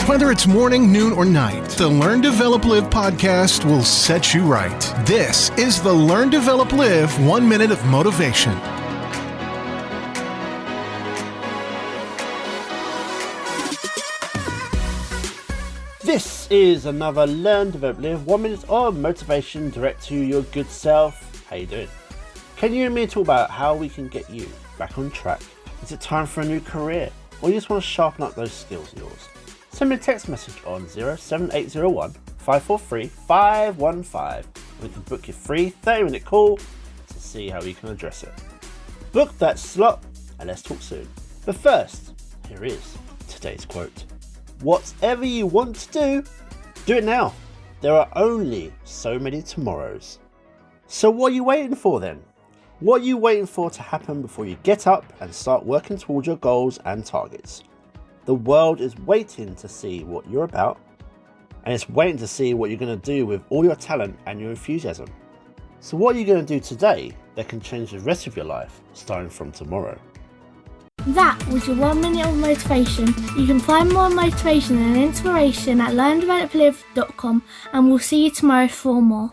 Whether it's morning, noon, or night, the Learn, Develop, Live podcast will set you right. This is the Learn, Develop, Live 1 Minute of Motivation. This is another Learn, Develop, Live 1 Minute of Motivation direct to your good self. How you doing? Can you and me talk about how we can get you back on track? Is it time for a new career? Or you just want to sharpen up those skills of yours? Send me a text message on 07801 543 515. We can book your free 30-minute call to see how we can address it. Book that slot and let's talk soon. But first, here is today's quote. Whatever you want to do it now. There are only so many tomorrows. So what are you waiting for then? What are you waiting for to happen before you get up and start working towards your goals and targets? The world is waiting to see what you're about, and it's waiting to see what you're going to do with all your talent and your enthusiasm. So what are you going to do today that can change the rest of your life starting from tomorrow? That was your 1 minute of motivation. You can find more motivation and inspiration at learndeveloplive.com, and we'll see you tomorrow for more.